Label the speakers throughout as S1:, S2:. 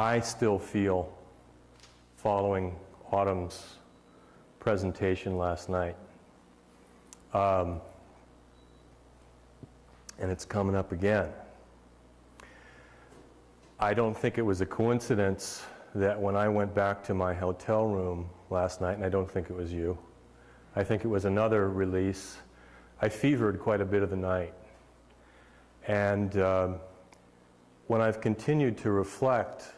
S1: I still feel, following Autumn's presentation last night, and it's coming up again. I don't think it was a coincidence that when I went back to my hotel room last night, and I don't think it was you, I think it was another release, I fevered quite a bit of the night. And when I've continued to reflect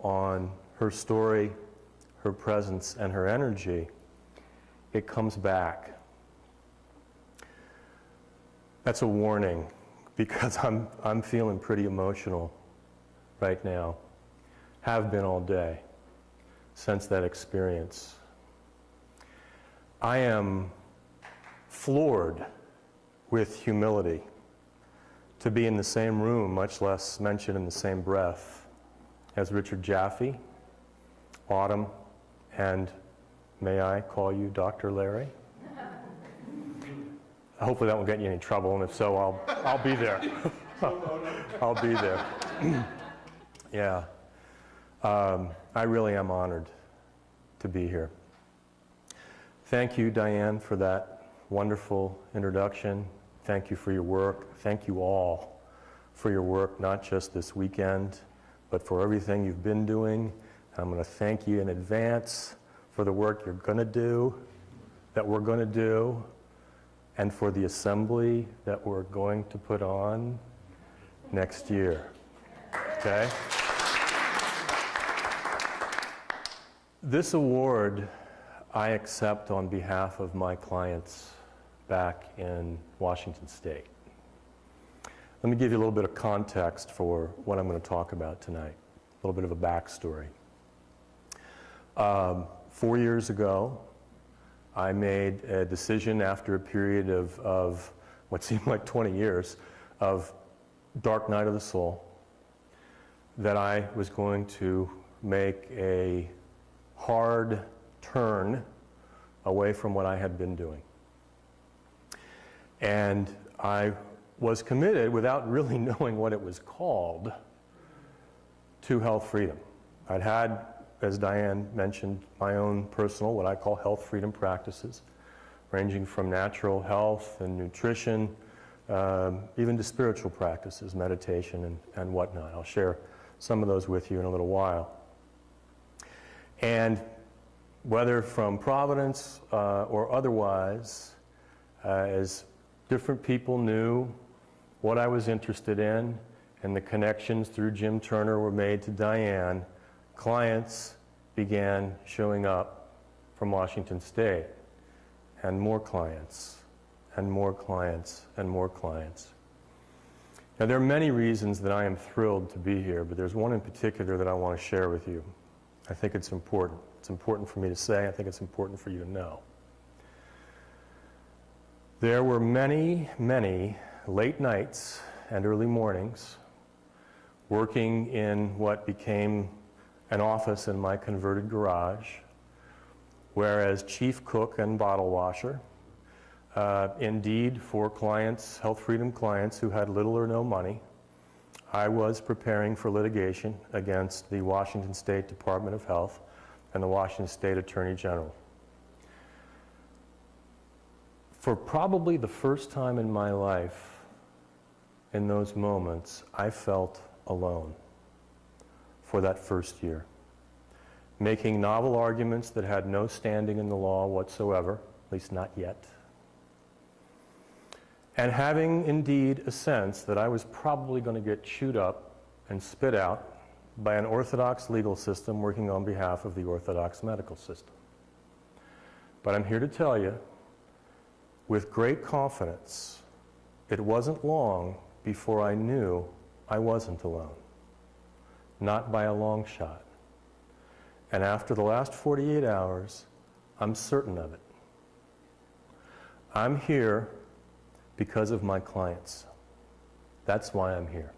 S1: on her story, her presence, and her energy, it comes back. That's a warning, because I'm feeling pretty emotional right now. Have been all day since that experience. I am floored with humility to be in the same room, much less mentioned in the same breath, as Richard Jaffe, Autumn, and may I call you Dr. Larry? Hopefully that won't get you in any trouble, and if so, I'll be there. I'll be there. Yeah. I really am honored to be here. Thank you, Diane, for that wonderful introduction. Thank you for your work. Thank you all for your work, not just this weekend, but for everything you've been doing. I'm going to thank you in advance for the work you're going to do, that we're going to do, and for the assembly that we're going to put on next year. Okay? This award I accept on behalf of my clients back in Washington State. Let me give you a little bit of context for what I'm going to talk about tonight, a little bit of a backstory. 4 years ago, I made a decision after a period of what seemed like 20 years of dark night of the soul that I was going to make a hard turn away from what I had been doing. And I was committed, without really knowing what it was called, to health freedom. I'd had, as Diane mentioned, my own personal, what I call health freedom practices, ranging from natural health and nutrition, even to spiritual practices, meditation and whatnot. I'll share some of those with you in a little while. And whether from Providence or otherwise, as different people knew what I was interested in, and the connections through Jim Turner were made to Diane, clients began showing up from Washington State, and more clients, and more clients, and more clients. Now, there are many reasons that I am thrilled to be here, but there's one in particular that I want to share with you. I think it's important. It's important for me to say. I think it's important for you to know. There were many, many late nights and early mornings working in what became an office in my converted garage, where as chief cook and bottle washer, indeed for clients, health freedom clients who had little or no money, I was preparing for litigation against the Washington State Department of Health and the Washington State Attorney General. For probably the first time in my life, in those moments, I felt alone for that first year, making novel arguments that had no standing in the law whatsoever, at least not yet, and having indeed a sense that I was probably going to get chewed up and spit out by an orthodox legal system working on behalf of the orthodox medical system. But I'm here to tell you, with great confidence, it wasn't long before I knew I wasn't alone. Not by a long shot. And after the last 48 hours, I'm certain of it. I'm here because of my clients. That's why I'm here.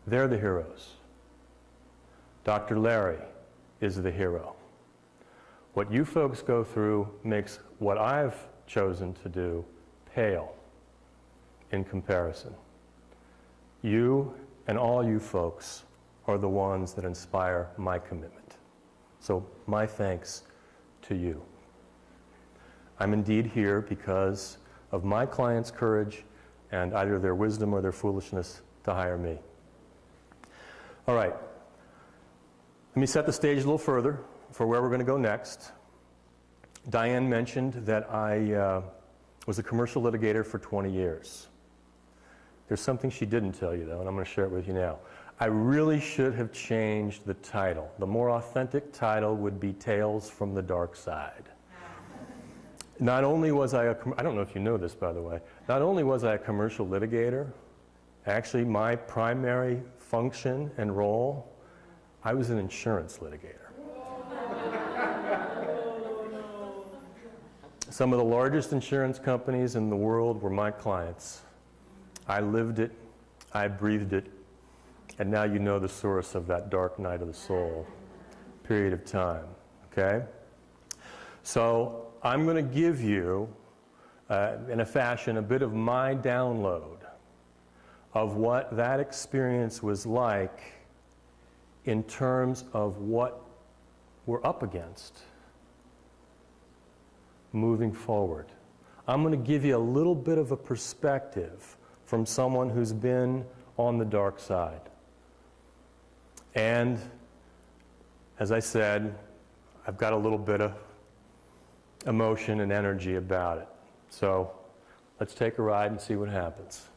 S1: They're the heroes. Dr. Larry is the hero. What you folks go through makes what I've chosen to do pale in comparison. You and all you folks are the ones that inspire my commitment. So my thanks to you. I'm indeed here because of my clients' courage and either their wisdom or their foolishness to hire me. All right. Let me set the stage a little further for where we're going to go next. Diane mentioned that I was a commercial litigator for 20 years. There's something she didn't tell you, though, and I'm going to share it with you now. I really should have changed the title. The more authentic title would be Tales from the Dark Side. Not only was I don't know if you know this, by the way, not only was I a commercial litigator, actually my primary function and role, I was an insurance litigator. Some of the largest insurance companies in the world were my clients. I lived it, I breathed it, and now you know the source of that dark night of the soul period of time, okay? So I'm going to give you, in a fashion, a bit of my download of what that experience was like in terms of what we're up against moving forward. I'm going to give you a little bit of a perspective from someone who's been on the dark side. And as I said, I've got a little bit of emotion and energy about it. So let's take a ride and see what happens.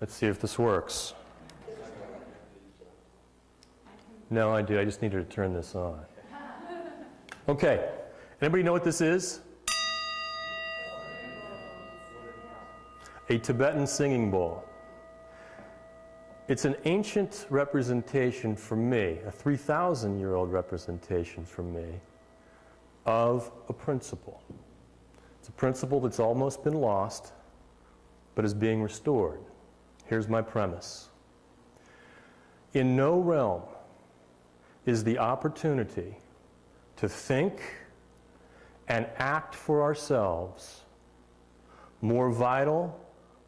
S1: Let's see if this works. No, I do. I just needed to turn this on. Okay. Anybody know what this is? A Tibetan singing bowl. It's an ancient representation for me, a 3,000-year-old representation for me, of a principle. It's a principle that's almost been lost, but is being restored. Here's my premise. In no realm is the opportunity to think and act for ourselves more vital,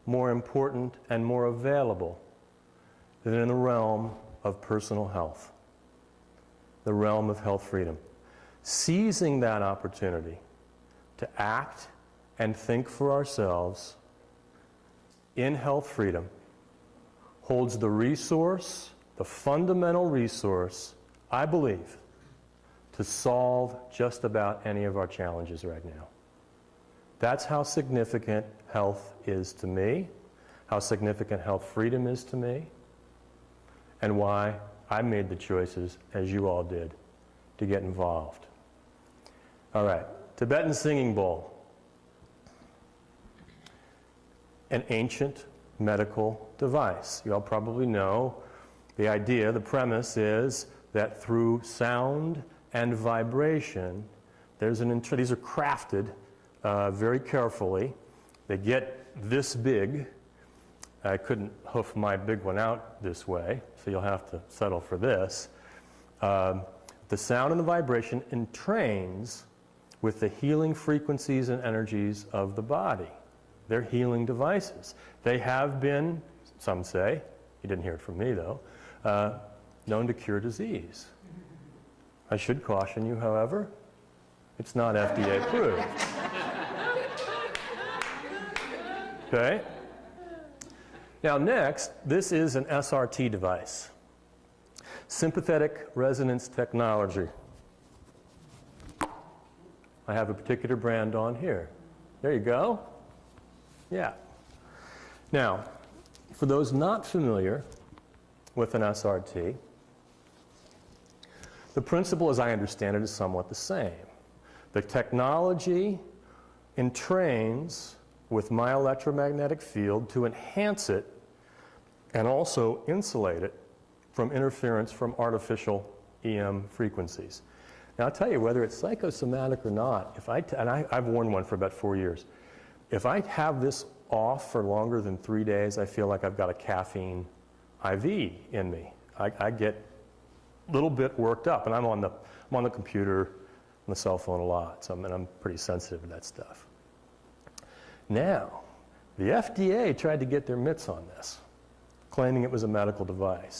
S1: more important, and more available than in the realm of personal health, the realm of health freedom. Seizing that opportunity to act and think for ourselves in health freedom holds the resource, the fundamental resource, I believe, to solve just about any of our challenges right now. That's how significant health is to me, how significant health freedom is to me, and why I made the choices, as you all did, to get involved. All right, Tibetan singing bowl. An ancient medical device. You all probably know the idea, the premise is that through sound and vibration, these are crafted very carefully. They get this big. I couldn't hoof my big one out this way, so you'll have to settle for this. The sound and the vibration entrains with the healing frequencies and energies of the body. They're healing devices. They have been, some say, you didn't hear it from me though, known to cure disease. I should caution you, however, it's not FDA approved. Okay? Now next, this is an SRT device. Sympathetic resonance technology. I have a particular brand on here. There you go. Yeah. Now, for those not familiar with an SRT, the principle, as I understand it, is somewhat the same. The technology entrains with my electromagnetic field to enhance it and also insulate it from interference from artificial EM frequencies. Now, I'll tell you, whether it's psychosomatic or not, I've worn one for about 4 years. If I have this off for longer than 3 days, I feel like I've got a caffeine IV in me. I get a little bit worked up, and I'm on the computer, on the cell phone a lot, so I'm pretty sensitive to that stuff. Now, the FDA tried to get their mitts on this, claiming it was a medical device.